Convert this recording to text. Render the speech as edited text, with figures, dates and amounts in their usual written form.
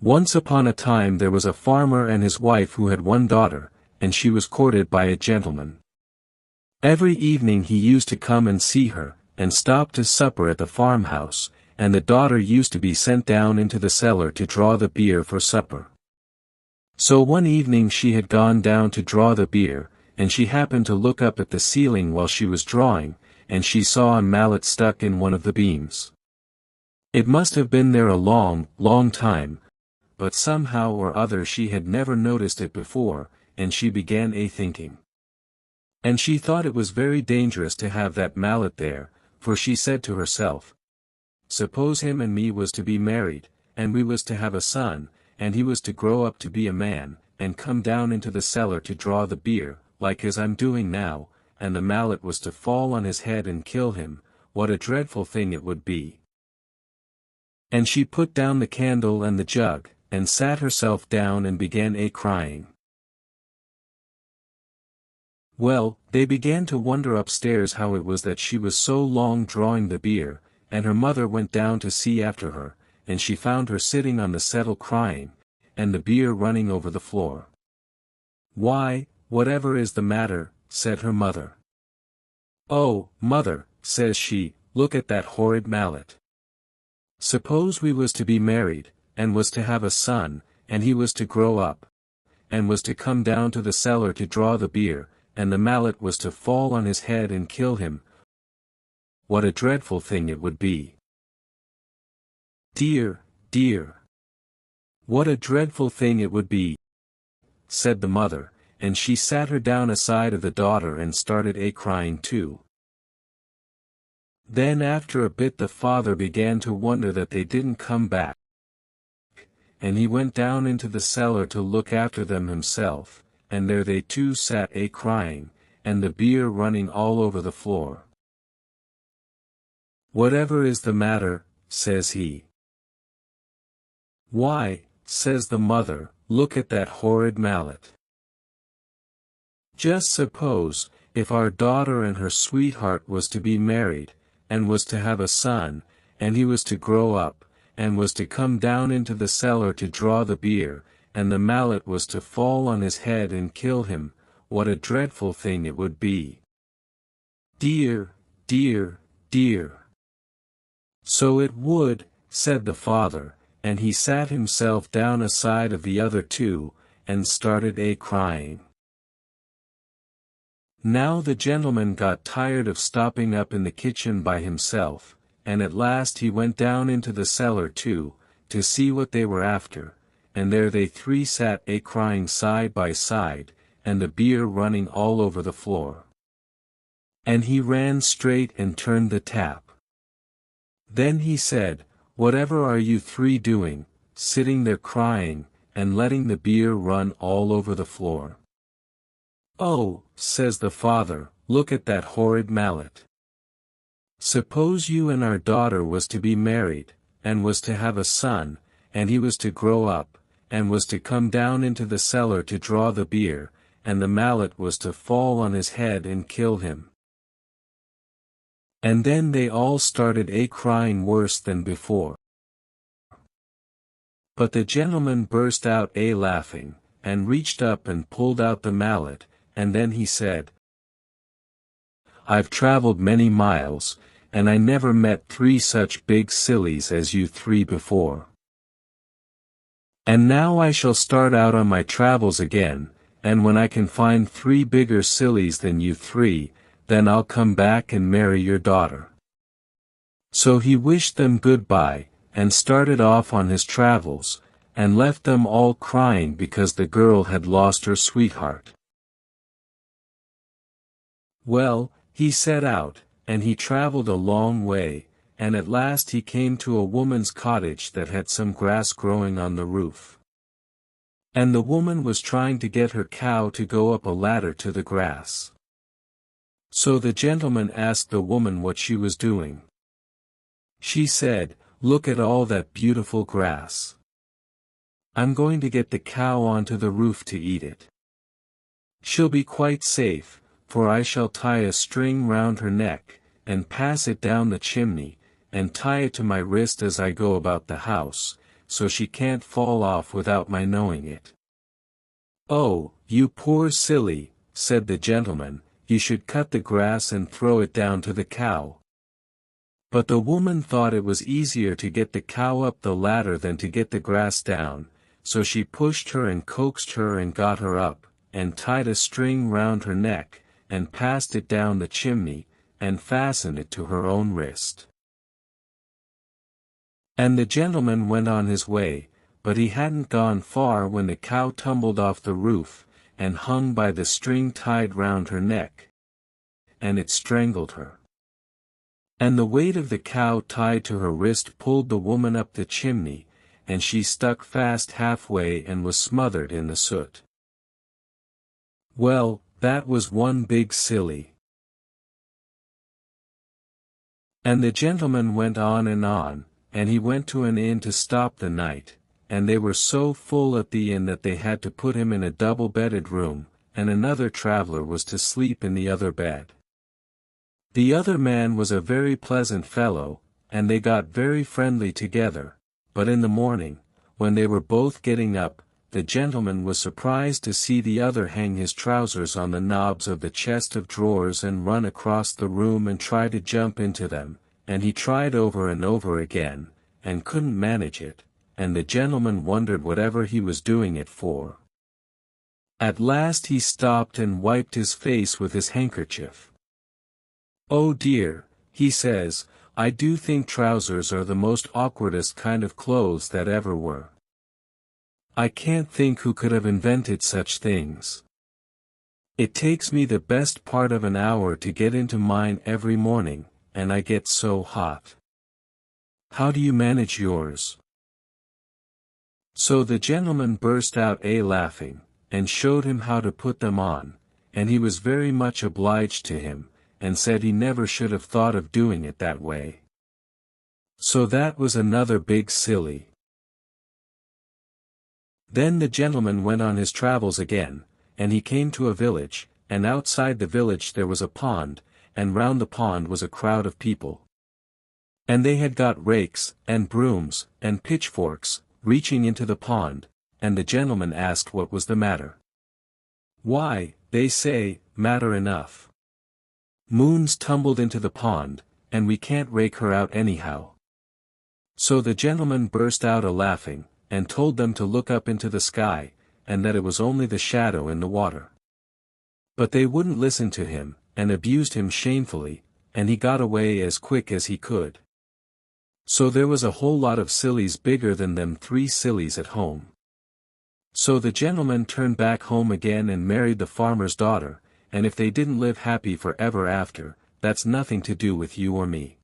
Once upon a time there was a farmer and his wife who had one daughter, and she was courted by a gentleman. Every evening he used to come and see her, and stop to supper at the farmhouse, and the daughter used to be sent down into the cellar to draw the beer for supper. So one evening she had gone down to draw the beer, and she happened to look up at the ceiling while she was drawing, and she saw a mallet stuck in one of the beams. It must have been there a long, long time, but somehow or other she had never noticed it before, and she began a-thinking. And she thought it was very dangerous to have that mallet there, for she said to herself, suppose him and me was to be married, and we was to have a son, and he was to grow up to be a man, and come down into the cellar to draw the beer, like as I'm doing now, and the mallet was to fall on his head and kill him, what a dreadful thing it would be. And she put down the candle and the jug, and sat herself down and began a-crying. Well, they began to wonder upstairs how it was that she was so long drawing the beer, and her mother went down to see after her, and she found her sitting on the settle crying, and the beer running over the floor. Why, whatever is the matter, said her mother. Oh, mother, says she, look at that horrid mallet. Suppose we was to be married, and was to have a son, and he was to grow up, and was to come down to the cellar to draw the beer, and the mallet was to fall on his head and kill him. What a dreadful thing it would be. Dear, dear. What a dreadful thing it would be, said the mother, and she sat her down aside of the daughter and started a-crying too. Then after a bit the father began to wonder that they didn't come back, and he went down into the cellar to look after them himself, and there they two sat a-crying, and the beer running all over the floor. Whatever is the matter, says he. Why, says the mother, look at that horrid mallet. Just suppose, if our daughter and her sweetheart was to be married, and was to have a son, and he was to grow up, and was to come down into the cellar to draw the beer, and the mallet was to fall on his head and kill him, what a dreadful thing it would be. Dear, dear, dear. So it would, said the father, and he sat himself down aside of the other two, and started a-crying. Now the gentleman got tired of stopping up in the kitchen by himself, and at last he went down into the cellar too, to see what they were after, and there they three sat a-crying side by side, and the beer running all over the floor. And he ran straight and turned the tap. Then he said, whatever are you three doing, sitting there crying, and letting the beer run all over the floor? Oh, says the father, look at that horrid mallet. Suppose you and our daughter was to be married, and was to have a son, and he was to grow up, and was to come down into the cellar to draw the beer, and the mallet was to fall on his head and kill him. And then they all started a-crying worse than before. But the gentleman burst out a-laughing, and reached up and pulled out the mallet, and then he said, I've traveled many miles, and I never met three such big sillies as you three before. And now I shall start out on my travels again, and when I can find three bigger sillies than you three, then I'll come back and marry your daughter. So he wished them good-bye, and started off on his travels, and left them all crying because the girl had lost her sweetheart. Well, he set out, and he traveled a long way, and at last he came to a woman's cottage that had some grass growing on the roof. And the woman was trying to get her cow to go up a ladder to the grass. So the gentleman asked the woman what she was doing. She said, look at all that beautiful grass. I'm going to get the cow onto the roof to eat it. She'll be quite safe, for I shall tie a string round her neck, and pass it down the chimney, and tie it to my wrist as I go about the house, so she can't fall off without my knowing it." "Oh, you poor silly," said the gentleman, "you should cut the grass and throw it down to the cow." But the woman thought it was easier to get the cow up the ladder than to get the grass down, so she pushed her and coaxed her and got her up, and tied a string round her neck, and passed it down the chimney, and fastened it to her own wrist. And the gentleman went on his way, but he hadn't gone far when the cow tumbled off the roof, and hung by the string tied round her neck. And it strangled her. And the weight of the cow tied to her wrist pulled the woman up the chimney, and she stuck fast halfway and was smothered in the soot. Well, that was one big silly. And the gentleman went on, and he went to an inn to stop the night, and they were so full at the inn that they had to put him in a double-bedded room, and another traveler was to sleep in the other bed. The other man was a very pleasant fellow, and they got very friendly together, but in the morning, when they were both getting up, the gentleman was surprised to see the other hang his trousers on the knobs of the chest of drawers and run across the room and try to jump into them, and he tried over and over again, and couldn't manage it, and the gentleman wondered whatever he was doing it for. At last he stopped and wiped his face with his handkerchief. "Oh dear," he says, "I do think trousers are the most awkwardest kind of clothes that ever were. I can't think who could have invented such things. It takes me the best part of an hour to get into mine every morning, and I get so hot. How do you manage yours?" So the gentleman burst out laughing, and showed him how to put them on, and he was very much obliged to him, and said he never should have thought of doing it that way. So that was another big silly. Then the gentleman went on his travels again, and he came to a village, and outside the village there was a pond, and round the pond was a crowd of people. And they had got rakes, and brooms, and pitchforks, reaching into the pond, and the gentleman asked what was the matter. "Why, they say, matter enough. Moon's tumbled into the pond, and we can't rake her out anyhow." So the gentleman burst out a-laughing, and told them to look up into the sky, and that it was only the shadow in the water. But they wouldn't listen to him, and abused him shamefully, and he got away as quick as he could. So there was a whole lot of sillies bigger than them 3 sillies at home. So the gentleman turned back home again and married the farmer's daughter, and if they didn't live happy forever after, that's nothing to do with you or me.